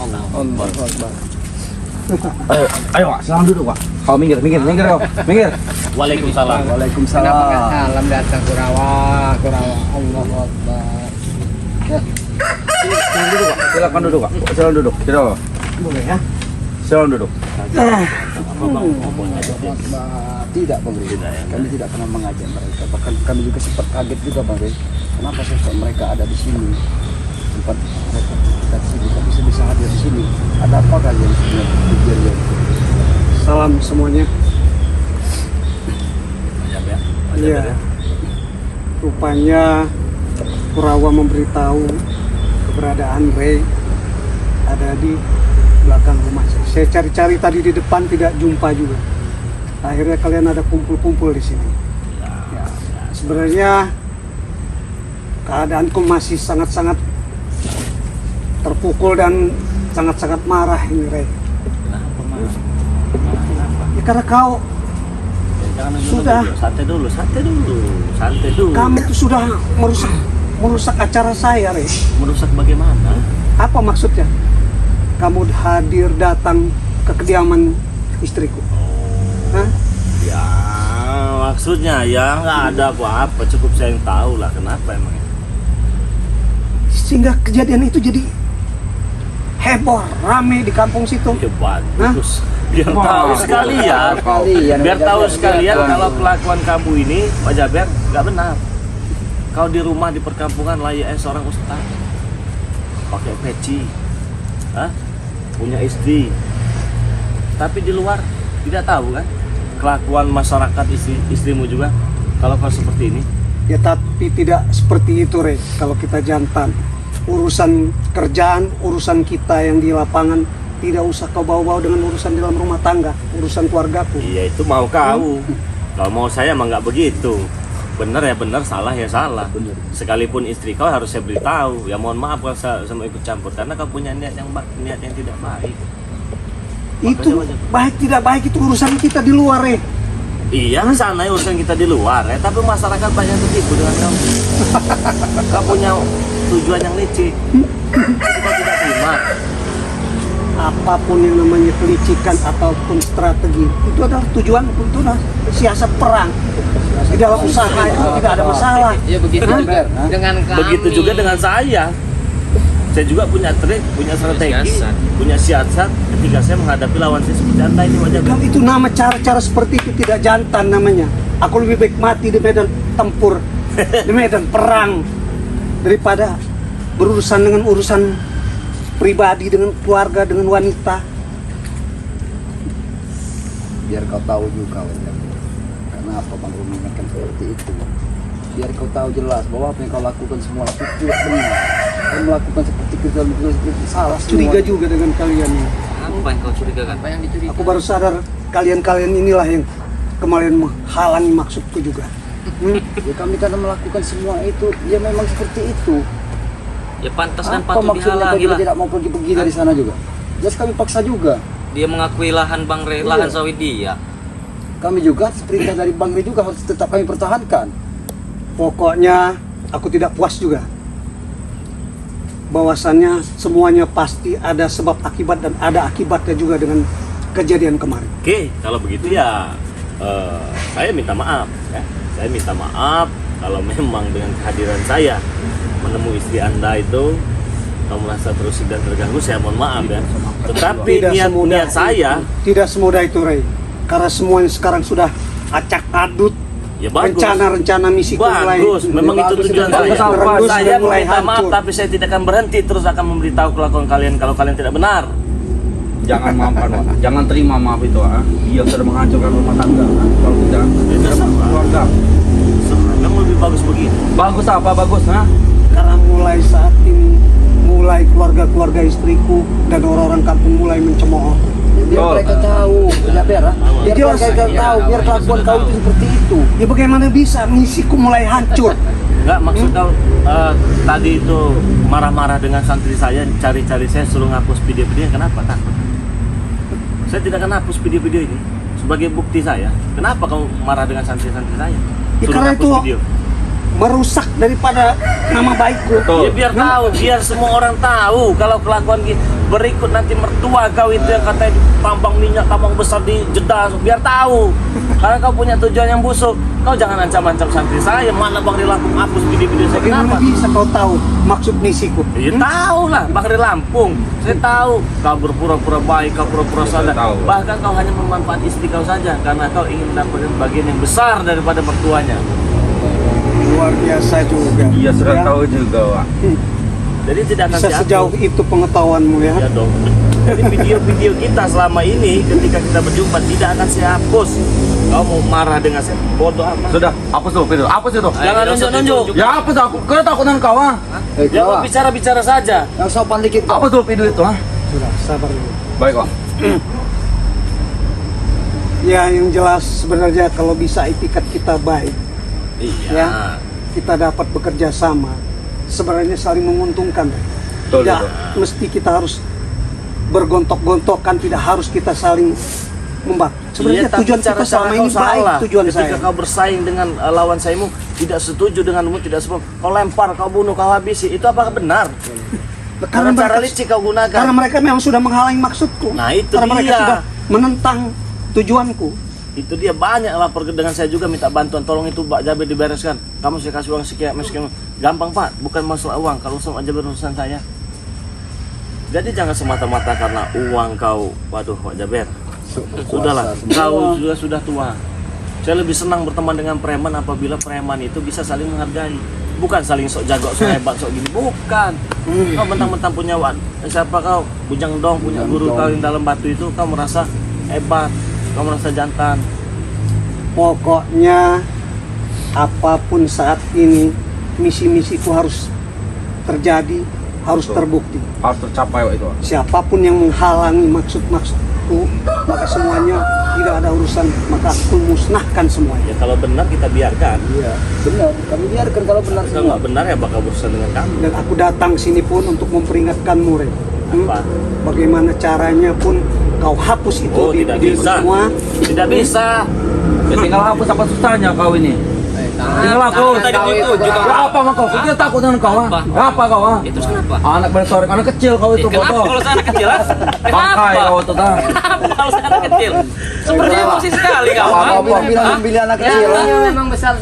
Allahu Akbar. Ayo Pak, silakan duduk Pak. Kau minggir kau. Minggir. Waalaikumsalam. Waalaikumsalam. Kenapa salam datang Kurawa? Allahu Akbar. Silakan duduk Pak. Silakan duduk. Boleh ya? Silakan duduk. Tidak Bang Rey. Kami tidak pernah mengajak mereka. Bahkan kami juga sempat kaget juga Bang Rey. Kenapa sosok mereka ada di sini? Tempat mereka kita di sini, tapi bisa hadir di sini. Ada apa kalian sebenarnya tujuannya? Salam semuanya. Iya. Rupanya Kurawa memberitahu keberadaan Rey ada di belakang rumah saya. Saya cari-cari tadi di depan tidak jumpa juga. Akhirnya kalian ada kumpul-kumpul di sini. Ya, sebenarnya keadaanku masih sangat-sangat terpukul dan sangat-sangat marah ini, Rey. Kenapa marah? Ya, karena kau sudah santai dulu. kamu itu sudah merusak acara saya, Rey. Merusak bagaimana? Apa maksudnya? Kamu hadir datang ke kediaman istriku. Hah? Ya maksudnya ya nggak ada apa-apa, cukup saya yang tahu lah kenapa emangnya. Sehingga kejadian itu jadi heboh, rame di kampung situ. Ya bagus. Biar tahu sekalian. Biar tahu sekalian kalau kelakuan kamu ini Pak Jaber nggak benar. Kau di rumah di perkampungan layaknya seorang ustaz, pakai peci, punya istri, tapi di luar tidak tahu kan kelakuan masyarakat istrimu juga kalau kau seperti ini. Ya tapi tidak seperti itu, Rey. Kalau kita jantan, urusan kerjaan, urusan kita yang di lapangan, tidak usah kau bawa-bawa dengan urusan dalam rumah tangga, urusan keluargaku. Iya itu mau kau. Kalau mau saya mah nggak begitu. Bener ya bener, salah ya salah. Sekalipun istri kau harus saya beritahu. Ya mohon maaf kalau saya mau ikut campur karena kau punya niat yang tidak baik. Itu baik tidak baik itu urusan kita di luar, Rey. Iya, sana urusan kita di luar ya, tapi masyarakat banyak tertipu dengan kamu. Kau punya tujuan yang licik. Kita tidak terima. Apapun yang namanya kelicikan ataupun strategi, itu adalah tujuan untuk siasat perang. Di dalam usaha itu tidak ada masalah. Ya begitu juga dengan kami. Begitu juga dengan saya. Saya juga punya trik, punya strategi, punya siasat ketika saya menghadapi lawan saya seperti Anda ini wajah. Kalau itu nama cara-cara seperti itu tidak jantan namanya. Aku lebih baik mati di medan tempur, di medan perang, daripada berurusan dengan urusan pribadi, dengan keluarga, dengan wanita. Biar kau tahu juga, kenapa Bang Rumi akan seperti itu. Biar kau tahu jelas bahwa apa yang kau lakukan semua itu tidak benar. Kau melakukan seperti itu salah. Curiga juga dengan kalian. Apa yang kau curigakan? Apa yang dicurigakan? Aku baru sadar kalian inilah yang kemarin menghalangi maksudku juga. Ya kami karena melakukan semua itu, ya memang seperti itu. Ya pantas dan Apa patut maksudnya dihalangi kita lah. tidak mau pergi dari sana juga? Jelas kami paksa juga. Dia mengakui lahan Bang Rey, Iya. lahan sawit dia. Kami juga perintah dari Bang Rey juga harus tetap kami pertahankan. Pokoknya aku tidak puas juga. Bahwasannya semuanya pasti ada sebab akibat dan ada akibatnya juga dengan kejadian kemarin. Oke, kalau begitu ya saya minta maaf ya. Saya minta maaf kalau memang dengan kehadiran saya menemui istri Anda itu kau merasa terusik dan terganggu, saya mohon maaf ya. Tetapi niat saya tidak semudah itu, Rey. Karena semuanya sekarang sudah acak adut. ya bagus. Rencana misiku mulai Bagus, memang itu tujuan saya. Terendus Saya dan mulai meminta maaf, hancur. tapi saya tidak akan berhenti terus akan memberitahu kelakuan kalian kalau kalian tidak benar. Jangan maafkan Pak. Jangan terima maaf itu Dia sudah menghancurkan rumah tangga. Kalau tidak, keluarga. Memang lebih bagus begini. Bagus apa bagus Karena mulai saat ini, mulai keluarga-keluarga istriku dan orang-orang kampung mulai mencemooh. Biar mereka tahu, biar mereka tahu, biar kelakuan kau itu seperti itu. Ya bagaimana bisa misiku mulai hancur? Enggak, maksud kau tadi itu marah-marah dengan santri saya, cari-cari saya suruh ngapus video-videonya, kenapa takut? Saya tidak akan hapus video-video ini sebagai bukti saya. Kenapa kau marah dengan santri-santri saya? Ya Suruh karena hapus itu video. merusak daripada nama baikku. Betul. Ya biar tahu, biar semua orang tahu kalau kelakuan berikut nanti mertua kau itu yang katanya tambang minyak, tambang besar di Jeddah, biar tahu. Karena kau punya tujuan yang busuk, kau jangan ancam-ancam santri saya. Mana Bang di Lampung hapus video-video saya, Bagaimana kenapa? bisa kau tahu maksud misiku? Ya tahu lah, Bang di Lampung. Saya tahu kau berpura-pura baik, kau pura-pura sadar. Tahu. Bahkan kau hanya memanfaat istri kau saja karena kau ingin mendapatkan bagian yang besar daripada mertuanya. Luar biasa juga. Iya sudah Ya. tahu juga, Wak. Jadi tidak akan Bisa diatur. sejauh itu pengetahuanmu ya. Ya dong. Jadi video-video kita selama ini ketika kita berjumpa tidak akan saya hapus. Kau mau marah dengan saya? Bodoh amat. Sudah, hapus dulu video. Hapus itu. Jangan nunjuk-nunjuk. Ya hapus aku. Kau takut dengan kau, ah. Ya kau bicara-bicara saja. Yang sopan dikit kok. Hapus dulu video itu, ah. Sudah, sabar dulu. Baik, Wak. Ya yang jelas sebenarnya kalau bisa etikat kita baik, Iya. ya kita dapat bekerja sama, sebenarnya saling menguntungkan. Betul, Tidak betul. mesti kita harus bergontok-gontokan, tidak harus kita saling membak. Sebenarnya Iya, tapi tujuan kita cara-cara selama kau ini baik, salah. tujuan Ketika saya. kau bersaing dengan lawan saingmu, tidak setuju denganmu, tidak setuju. Kau lempar, kau bunuh, kau habisi. Itu apakah benar? Karena cara licik kau gunakan. karena mereka memang sudah menghalangi maksudku. Nah, itu karena mereka dia. sudah menentang tujuanku. Itu dia banyak lapor dengan saya juga minta bantuan, tolong itu Pak Jabir dibereskan. Kamu saya kasih uang sekian, gampang Pak, bukan masalah uang. Kalau sama Jabir urusan saya. Jadi jangan semata-mata karena uang kau, waduh Pak Jabir. Sudahlah, kau juga sudah tua. Saya lebih senang berteman dengan preman apabila preman itu bisa saling menghargai. Bukan saling sok jago, sok hebat, sok gini. Bukan. Kau mentang-mentang punya siapa kau? Bujang Dong, punya guru kau yang dalam batu itu, kau merasa hebat. Kau merasa jantan. Pokoknya apapun saat ini misi-misiku harus terjadi, harus Betul. terbukti. Harus tercapai, Wak, itu, Wak. Siapapun yang menghalangi maksud-maksudku, maka semuanya tidak ada urusan, maka aku musnahkan semuanya. Ya kalau benar kita biarkan. Iya, benar. Kami biarkan kalau benar Kalau semua. nggak benar ya bakal berurusan dengan kamu. Dan aku datang sini pun untuk memperingatkanmu, Rey. Apa? Bagaimana caranya pun kau hapus itu Oh, di tidak video bisa. semua. Tidak bisa. Ya tinggal hapus apa susahnya kau ini. Tinggal hapus. Tadi Kau juga. apa sama kau? Kau takut dengan kau, ah? Apa kau, ah? Itu kenapa? Anak bersorek, anak kecil kau itu, Kenapa bodoh. kalau saya anak kecil? Bangkai kau itu, ah. Kenapa kalau saya anak kecil? Sepertinya emosi sekali kau. Apa bilang pilih anak kecil? memang besar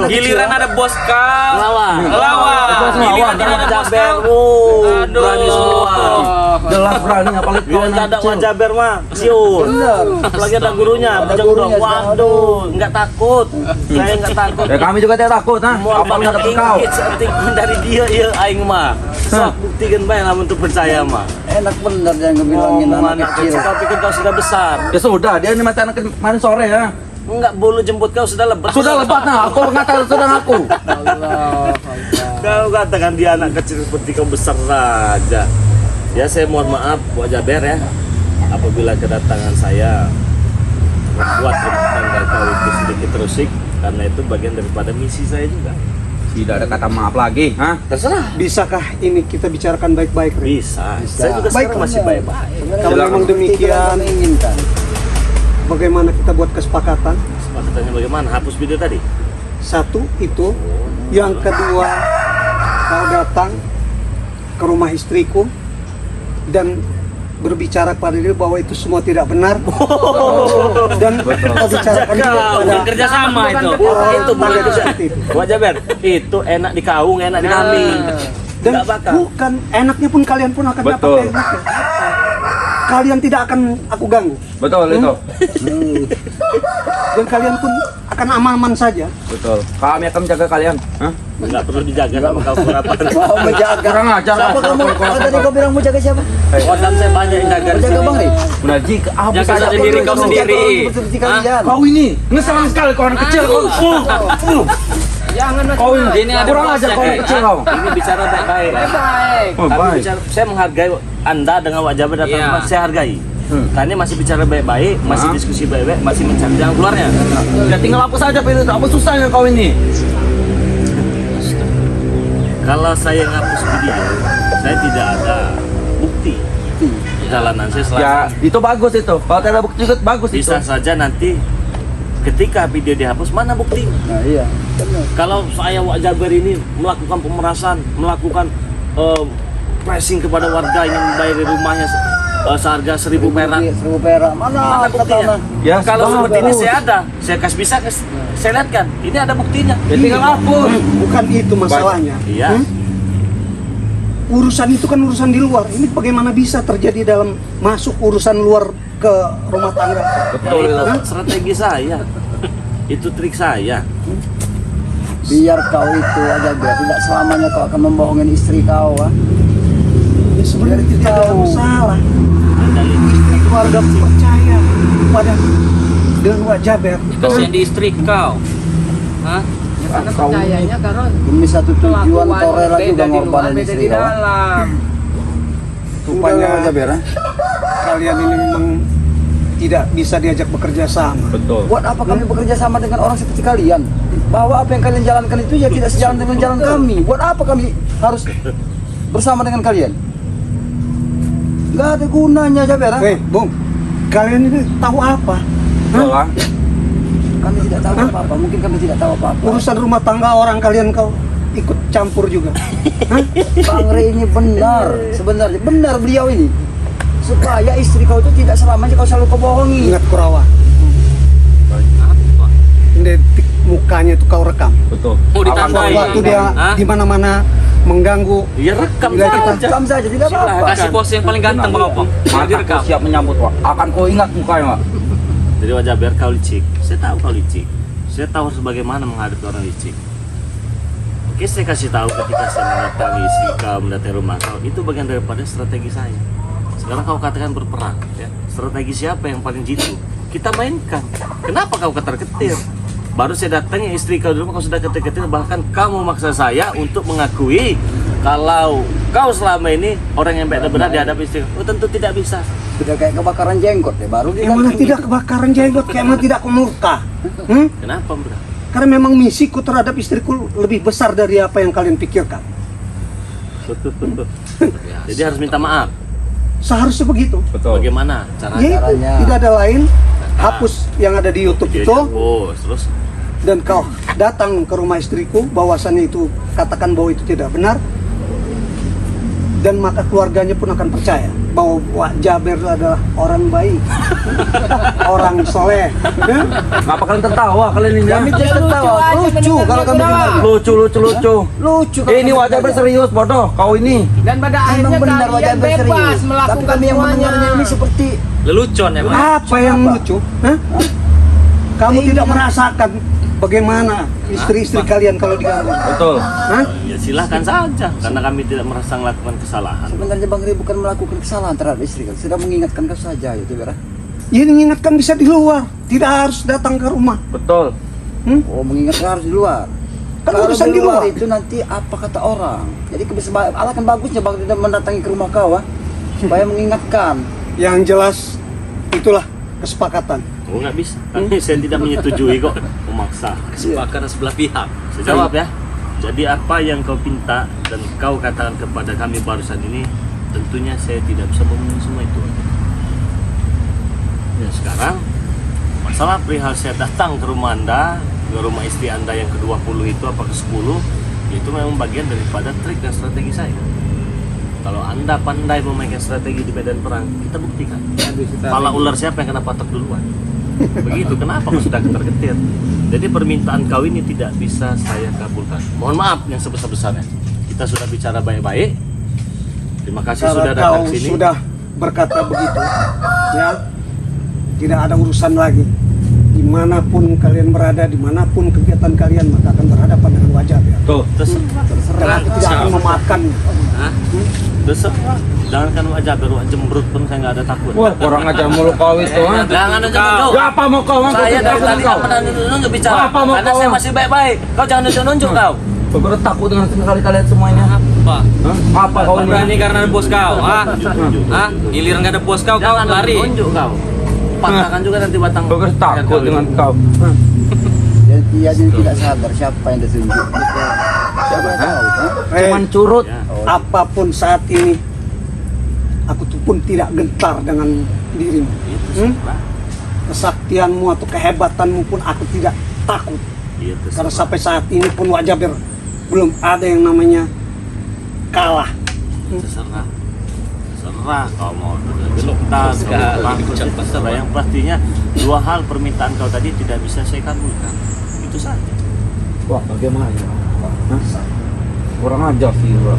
Giliran ada bos kau. Lawan. Bos Giliran lawan. tidak ada bos Jaber. kau. Aduh. Berani semua. Jelas berani, apalagi kau Bila anak ada kecil. Jaber mah, siun. Benar. Apalagi ada gurunya, Ada Bujang Dong. gurunya, Waduh, nggak takut. Saya nggak takut. Ya kami juga tidak takut, ah. Mau Apa nggak dapat kau? dari dia, iya aing mah. Sok buktikan bae lah untuk percaya mah. Enak benar jangan bilangin Ngomong anak kecil. kau pikir kau sudah besar. Ya sudah, dia ini mati anak kemarin sore, ya. Enggak, bulu jemput kau sudah lebat. Sudah lebat, nah. Aku mengatakan sudah aku. Allah. Kau katakan dia anak kecil seperti kau besar saja. Ya saya mohon maaf Pak Jaber ya, apabila kedatangan saya membuat rumah tangga kau itu sedikit terusik, karena itu bagian daripada misi saya juga. Tidak ada kata maaf lagi, ah. Terserah. Bisakah ini kita bicarakan baik-baik, Rey? Bisa. Saya juga Baik, sekarang masih baik-baik. Kalau memang demikian, kami inginkan. bagaimana kita buat kesepakatan? Sepakatannya bagaimana? Hapus video tadi. Satu itu, yang kedua kau datang ke rumah istriku dan berbicara pada dia bahwa itu semua tidak benar dan kau bicarakan juga Kau pada kerja sama itu. Itu bukan tangga itu. seperti itu. Pak Jaber, itu enak di kaung, enak di kambing. Dan Nggak bakal. bukan enaknya pun kalian pun akan dapat Betul. enaknya. Kalian tidak akan aku ganggu Betul itu. dan kalian pun akan aman-aman saja. Betul. Kami akan menjaga kalian, ah. Nggak perlu dijaga sama kau kenapa? Kau menjaga. Kurang ajar. Siapa kamu? Tadi kau bilang mau jaga siapa? Kodam saya banyak yang jaga di Mau jaga sini. Bang Ri? Benar jika apa Jaga saja sendiri kau sendiri. Seperti kalian. kau ini ngeselin sekali kau anak kecil kau. Jangan Kau ini Ini ada kurang bosnya, ajar kau anak Kay. kecil kau. Ini bicara baik-baik. baik. Oh, Kami baik. bicara, saya menghargai Anda dengan Wak Jaber datang Iya. ke rumah, saya hargai. Karena masih bicara baik-baik, masih Hah? diskusi baik-baik, masih mencari jalan keluarnya. Ya tinggal hapus saja video itu. Apa susahnya kau ini? Kalau saya ngapus video, saya tidak ada bukti. Perjalanan saya Ya selama itu bagus itu. Kalau tidak ada bukti juga bagus itu. bisa saja nanti ketika video dihapus mana buktinya? Nah iya, benar. Kalau saya Wak Jaber ini melakukan pemerasan, melakukan pressing kepada warga yang membayar rumahnya seharga 1.000 perak. 1.000 perak. Mana buktinya? Ya, Kalau sudah, seperti ini bagus. saya ada, saya kasih bisa, saya lihat kan, ini ada buktinya. Ya tinggal hapus. Bukan itu masalahnya. Iya. Urusan itu kan urusan di luar. Ini bagaimana bisa terjadi dalam masuk urusan luar ke rumah tangga? Betul. Itu Itu. strategi saya. Itu trik saya. Biar kau itu aja biar tidak selamanya kau akan membohongin istri kau. Ya, sebenarnya tidak ada Tahu. masalah. Ada Istri keluarga percaya pada dengan Wak Jaber. Kasihan di istri kau. Hah? Ya, karena percayanya karena Demi satu tujuan kelakuan kau rela beda juga di luar, ngorbanin beda istri di kau. dalam. Rupanya Jaber. kalian ini memang tidak bisa diajak bekerja sama. Betul. Buat apa kami bekerja sama dengan orang seperti kalian? Bahwa apa yang kalian jalankan itu ya tidak sejalan dengan jalan kami. Buat apa kami harus bersama dengan kalian? Gak ada gunanya Jaber. Bung, kalian ini tahu apa? Betul lah. Kami tidak tahu apa-apa. Mungkin kami tidak tahu apa-apa. Urusan rumah tangga orang kalian kau ikut campur juga. Hah? Bang Rey ini benar, sebenarnya benar beliau ini. Supaya istri kau itu tidak selamanya kau selalu kau bohongi. Ingat Kurawa. Apa? Detik mukanya itu kau rekam. Betul. Mau ditandai. Waktu dia Hah? di mana-mana mengganggu. Ya rekam Bila kita- saja. Rekam saja tidak apa-apa. Kasih pose yang paling ganteng Bang Opong. Mau Mataku direkam. siap menyambut, Wak. Akan kau ingat mukanya, Wak. Jadi Wak Jaber kau licik. Saya tahu kau licik. Saya tahu harus bagaimana menghadapi orang licik. Oke, saya kasih tahu ketika saya mendatangi istri kau, mendatangi rumah kau, itu bagian daripada strategi saya. Sekarang kau katakan berperang, ya. Strategi siapa yang paling jitu? Kita mainkan. Kenapa kau ketar-ketir? Baru saya datangi istri kau di rumah, kau sudah ketar-ketir, bahkan kamu memaksa saya untuk mengakui kalau kau selama ini orang yang benar-benar dihadapi istri kau. Oh, tentu tidak bisa. Sudah kayak kebakaran jenggot deh baru Kayak mana diganti. tidak kebakaran jenggot, kayak mana tidak kau murka. Kenapa, Bro? Karena memang misiku terhadap istriku lebih besar dari apa yang kalian pikirkan. Jadi harus minta maaf. Seharusnya begitu. Betul. Bagaimana caranya? Ya itu, Caranya. tidak ada lain. Hapus yang ada di YouTube Jadi, itu. oh, terus Dan kau datang ke rumah istriku, bahwasannya itu katakan bahwa itu tidak benar, dan maka keluarganya pun akan percaya bahwa Wak Jaber adalah orang baik, orang soleh. Ya? Ngapa kalian tertawa kalian ini? Kami Ya? tidak tertawa. Lucu kalau kami dengar. Lucu, lucu, lucu. Lucu kalau Ini kami wajah dengar. serius, bodoh. Kau ini. Dan pada akhirnya Memang benar wajah kalian bebas serius. Tapi melakukan kami yang mendengarnya semuanya. ini seperti Lelucon ya Bang. Apa yang lucu? Hah? Kamu tidak merasakan bagaimana istri-istri kalian kalau diganggu? Betul. Hah? ya silahkan saja, karena kami tidak merasa melakukan kesalahan. sebenarnya Bang Rey bukan melakukan kesalahan terhadap istri kan. Sudah mengingatkan kau saja ya Jaber. Ya mengingatkan bisa di luar, tidak harus datang ke rumah. Betul. Oh, mengingatkan harus di luar. Kan Kalau urusan di luar. itu nanti apa kata orang. Jadi alangkah bagusnya Bang Rey mendatangi ke rumah kau supaya mengingatkan. Yang jelas itulah kesepakatan. Oh, nggak bisa. Saya tidak menyetujui kok memaksa. Kesepakatan sebelah pihak. Saya jawab ya. Jadi apa yang kau pinta dan kau katakan kepada kami barusan ini, tentunya saya tidak bisa memenuhi semua itu. Ya sekarang masalah perihal saya datang ke rumah Anda, ke rumah istri Anda yang ke-20 itu apa ke-10, itu memang bagian daripada trik dan strategi saya. Kalau Anda pandai memainkan strategi di medan perang, kita buktikan. Kepala ular siapa yang kena patok duluan? Begitu, kenapa kau sudah ketar-ketir? Jadi permintaan kau ini tidak bisa saya kabulkan. Mohon maaf yang sebesar-besarnya. Kita sudah bicara baik-baik. Terima kasih Kalau sudah datang kau ke sini. sudah berkata begitu, ya tidak ada urusan lagi. Dimanapun kalian berada, dimanapun kegiatan kalian, maka akan berhadapan dengan wajah ya. Tuh. Dan aku tidak akan memakan. Hah? Terserah. Jangankan wajah baru jembrut pun saya nggak ada takut. Wah, kurang aja mulu kau itu, ha? Jangan ada nunjuk. Ya apa mau kau? Saya dari tadi nggak pernah nunjuk bicara. Apa mau Karena kau? saya masih baik-baik. Kau jangan nunjuk kau. Kau ber takut dengan sekali kalian semuanya. Apa? Hah? Apa kau ini? Berani karena ada bos kau, ah? Hah? Giliran nggak ada bos kau Jangan lari. tunjuk kau. Patahkan juga nanti batang. Kau ber takut dengan kau. Dan ia jadi tidak sadar siapa yang ditunjuk. Siapa yang tahu kan? Cuman curut. Ya. Apapun saat ini, aku tuh pun tidak gentar dengan dirimu. Itu Hmm? setelah. kesaktianmu atau kehebatanmu pun aku tidak takut. Iya, Karena terserah. sampai saat ini pun Wak Jaber belum ada yang namanya kalah. Terserah. Terserah kau mau gelutar, kau bangkrut, terserah. Yang pastinya dua hal permintaan kau tadi tidak bisa saya kabulkan. Itu saja. Wah, bagaimana? Hah? Kurang ajar sih, bro.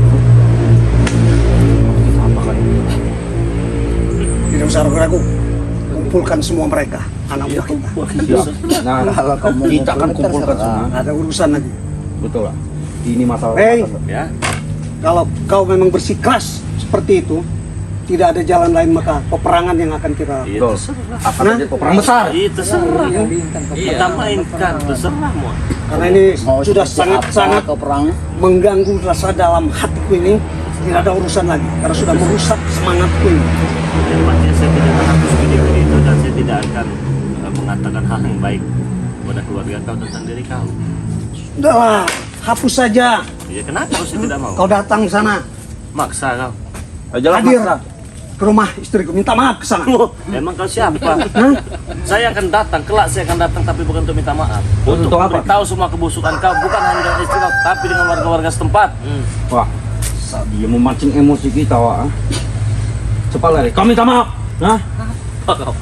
Apa kan? Tidak usah ragu-ragu. Kumpulkan semua mereka, anak buah kita. Nah, Kalau kamu kita akan mau kumpulkan terserah. semua. Ada urusan lagi. Betul lah. Ini masalah. Hei. Ya. Kalau kau memang bersikeras seperti itu, tidak ada jalan lain maka peperangan yang akan kita lakukan. Iya, Betul. terserah. Akan ada peperangan besar. Iya, terserah. Kita mainkan, terserah mau. Karena ini Mau sudah seperti sangat-sangat apa kau perang? mengganggu rasa dalam hatiku ini. Tidak ada urusan lagi karena sudah merusak semangatku ini. Yang pastinya saya tidak akan hapus video-video itu dan saya tidak akan mengatakan hal yang baik kepada keluarga kau tentang diri kau. Sudahlah, hapus saja. Ya kenapa kau saya tidak mau? Kau datang ke sana, Maksa kau. Jelas hadir maksa. ke rumah istriku, minta maaf ke sana. Emang kau siapa? Saya akan datang, kelak saya akan datang tapi bukan untuk minta maaf. Untuk apa? memberitahu semua kebusukan kau, bukan hanya dengan istri kau, tapi dengan warga-warga setempat. Wah, dia memancing emosi kita, Wak. Cepat lari. Kau minta maaf. Hah?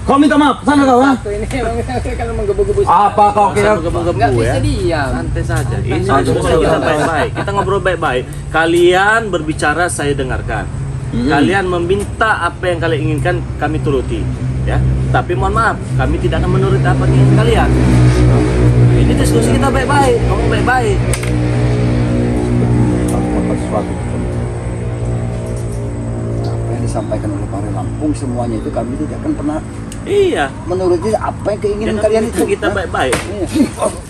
Kau minta maaf. Sana kau, ha? Satu ini emang kalau menggebu-gebu. Apa kau kira? Nggak Gebu-gebu bisa ya. diam. Santai saja. Ini Santai diskusi saja. kita baik-baik. Kita ngobrol baik-baik. Kalian berbicara, saya dengarkan. Kalian meminta apa yang kalian inginkan, kami turuti. Ya. Tapi mohon maaf, kami tidak akan menurut apa keinginan kalian. Ini diskusi kita baik-baik, ngomong baik-baik. Sesuatu. Apa yang disampaikan oleh Pak Lampung semuanya itu kami tidak akan pernah Iya. menuruti apa yang keinginan Jangan kalian itu. kita baik-baik. Iya.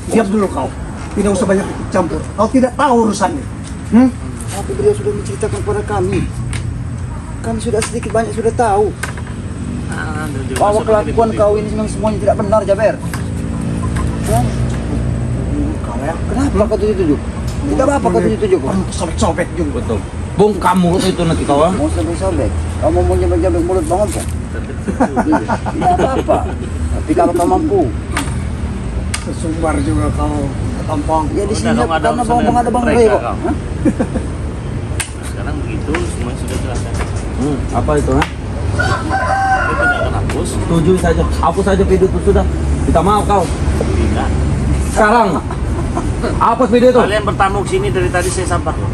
Diam dulu kau. Tidak usah banyak ikut campur. Kau tidak tahu urusannya. Hmm? Tapi beliau sudah menceritakan kepada kami. Kami sudah sedikit banyak sudah tahu bahwa kelakuan kau ini memang semuanya tidak benar, Jaber. Ya? Kau ya. Kenapa kau tujuh-tujuh? Tidak apa-apa kau tujuh-tujuh kok. Sobek-sobek juga. Betul. Bung kamu itu nanti kau, ha? Mau sobek-sobek. Kamu mau nyabek-nyabek mulut banget kok. Tidak apa-apa. Tapi kalau kau mampu, Sesumbar juga kau tampang. ya di Udah sini dong, ada karena urusan bang ada bang mereka, Rey kok. kau. Hah? Sekarang begitu, semuanya sudah jelas. Apa itu, ha? Kita tidak akan hapus. Setuju saja. Hapus saja video itu sudah. Minta maaf kau. Tidak. Sekarang. Hapus video itu. Kalian bertamu ke sini dari tadi saya sampar loh.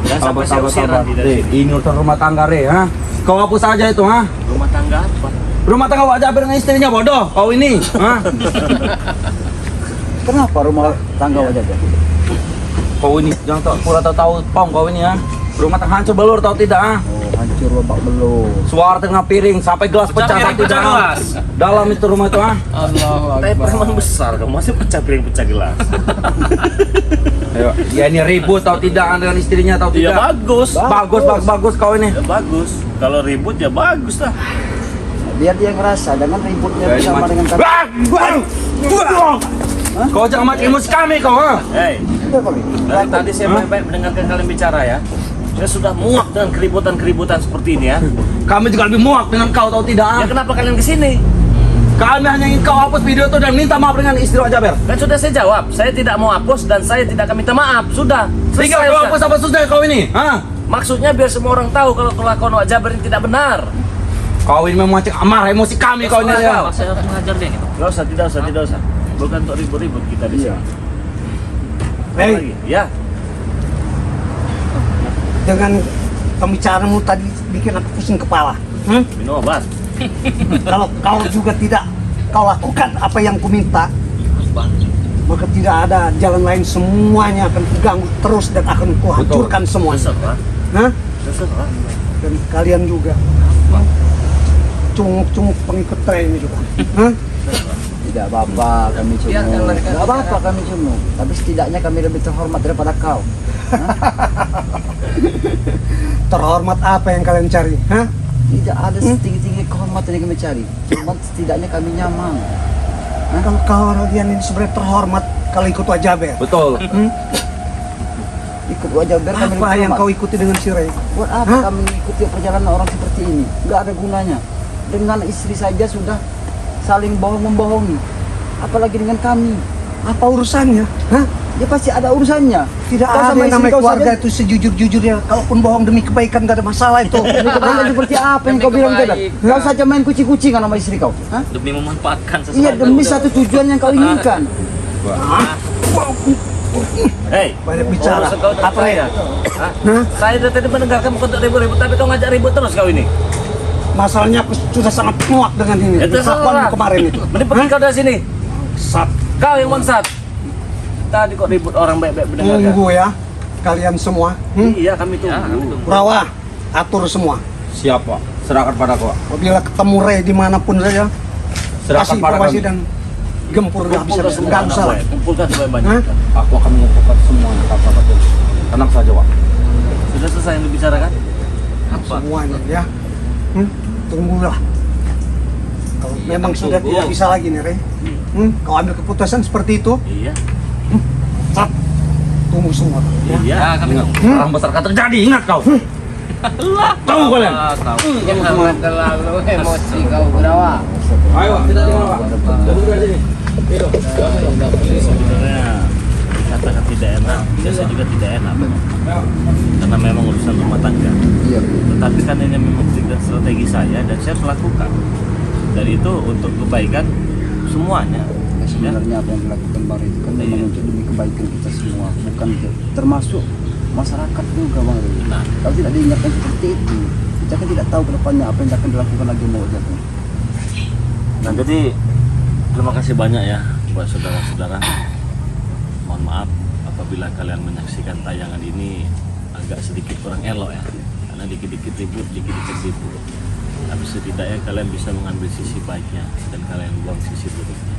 Dan sampai saya usir Sabar. nanti dari sini. Ini urusan rumah tangga, Re, ha? Kau hapus saja itu, ha? Rumah tangga apa? Rumah tangga Wak Jaber dengan istrinya, bodoh. Kau ini, ha? Kenapa rumah tangga wajah dia? Kau ini jangan tahu pong kau ini, ha? Rumah tangga hancur belur tahu tidak, ha? Oh, hancur babak belur. Suara tengah piring sampai gelas pecah piring, satu pecah dalam. gelas. Dalam itu rumah itu, ha? Allahu Tapi Akbar. preman besar, kamu masih pecah piring pecah gelas. Ayo, ya ini ribut tahu tidak dengan istrinya tahu Ya tidak? bagus. Bagus kau ini. Ya bagus. Kalau ribut ya bagus lah. Biar dia ngerasa, jangan ributnya Ya, ini bersama macam- dengan kami. Kau jangan makin emosi kami kau, ha? Hei, Kenapa, Bi? dari tadi saya baik-baik mendengarkan kalian bicara ya. Saya sudah muak dengan keributan-keributan seperti ini ya. Kami juga lebih muak dengan kau tahu tidak, ha? Ya kenapa kalian kesini? Kami hanya ingin kau hapus video itu dan minta maaf dengan istri Wak Jaber. Kan sudah saya jawab, saya tidak mau hapus dan saya tidak akan minta maaf. Sudah. Tinggal Selesai, kau Ustaz. hapus apa susah kau ini, ha? Maksudnya biar semua orang tahu kalau kelakuan Wak Jaber ini tidak benar. Kau ini memancing amarah emosi kami kau ini, ya. Saya harus mengajar dia gitu. Tidak usah, tidak usah. Bukan untuk ribut-ribut kita di Iya. sini. Hei, Lagi. Ya. dengan pembicaraanmu tadi bikin aku pusing kepala. Hmm? Minum obat. Kalau kau juga tidak kau lakukan apa yang kuminta, maka tidak ada jalan lain, semuanya akan kuganggu terus dan akan kuhancurkan semua. Terserah. Hah? Terserah. Dan kalian juga. Cunguk-cunguk pengikut tren ini juga. Hah? Tidak apa-apa, kami Biarkan cuma. mereka Tidak apa-apa bicara. kami cuma. Tapi setidaknya kami lebih terhormat daripada kau. Terhormat apa yang kalian cari? Hah? Tidak ada setinggi-tinggi kehormatan yang kami cari. Cuma setidaknya kami nyaman. Kalau kalian ini sebenarnya terhormat kalau ikut Wak Jaber. Betul. Ikut wajah biar kami Apa lebih yang hormat. kau ikuti dengan si Ray? Buat apa Hah? kami mengikuti perjalanan orang seperti ini? Nggak ada gunanya. Dengan istri saja sudah saling bohong-membohongi. Apalagi dengan kami. Apa urusannya? Hah? Dia pasti ada urusannya. Tidak Kau ada sama yang istri namanya kau keluarga saja. itu sejujur-jujurnya. Kalaupun bohong demi kebaikan gak ada masalah itu. Demi kebaikan seperti apa yang Demi kau bilang tadi? kebaikan. Kau saja main kucing-kucingan sama istri kau. Hah? Demi memanfaatkan sesuatu. Iya, demi satu tujuan yang kau inginkan. Hei, Banyak bicara. urusan kau Apa ya? Hah? Hah? Saya dari tadi mendengarkan bukan untuk ribut-ribut, tapi kau ngajak ribut terus kau ini. Masalahnya aku sudah sangat muak dengan ini. Itu Kelakuanmu salah. kemarin itu. Mending pergi kau dari sini. Sat. Kau yang bangsat. Tadi kok ribut orang baik-baik mendengarkan. Tunggu ya. Kalian semua. Iya, kami Ya, kami tunggu. tunggu. Kurawa, atur semua. Siapa? Serahkan padaku. Apabila ketemu Ray dimanapun saja, Serahkan kasih pada informasi kami. dan gempur gak bisa. Kumpulkan semua Gak anak usah lah. buah, kumpulkan sebanyak-banyak. Hah? Aku akan mengumpulkan semuanya kata-kata. Tenang saja, Wak. Sudah selesai yang dibicarakan? Apa? Semuanya ya. Tunggulah. Kalau Iya, memang kami sudah tunggu. tidak bisa lagi nih Ray. Kau ambil keputusan seperti itu. Iya. Sat. Tunggu semua. Ya. Iya. Ya, kami tunggu. Perang besar kata terjadi, ingat kau. Tahu kalian? Ah, tahu. Jangan terlalu emosi kau Kurawa. Ayo, kita tinggal, Pak. Duduk di sini. Sebenarnya dikatakan tidak enak, saya juga tidak enak. Karena memang urusan rumah tangga. Iya. Tetapi karena ini memang tidak strategi saya dan saya harus lakukan. Dan itu untuk kebaikan semuanya. Ya, sebenarnya apa yang dilakukan Bang itu kan memang untuk demi kebaikan kita semua, bukan termasuk masyarakat juga Bang. Nah. Kalau tidak diingatkan seperti itu, kita kan tidak tahu ke depannya apa yang akan dilakukan lagi mau jatuh. Nah jadi terima kasih banyak ya buat saudara-saudara. Mohon maaf apabila kalian menyaksikan tayangan ini agak sedikit kurang elok ya, karena dikit-dikit ribut, dikit-dikit ribut. Tapi setidaknya kalian bisa mengambil sisi baiknya dan kalian buang sisi buruknya.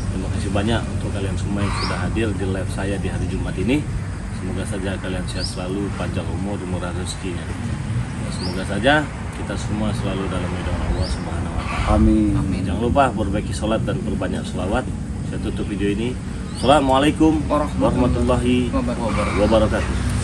Terima kasih banyak untuk kalian semua yang sudah hadir di live saya di hari Jumat ini. Semoga saja kalian sehat selalu, panjang umur, murah rezekinya. Semoga saja kita semua selalu dalam lindungan Allah Subhanahu wa taala. Amin. Jangan lupa perbaiki sholat dan perbanyak sholawat. Saya tutup video ini. Assalamualaikum warahmatullahi wabarakatuh.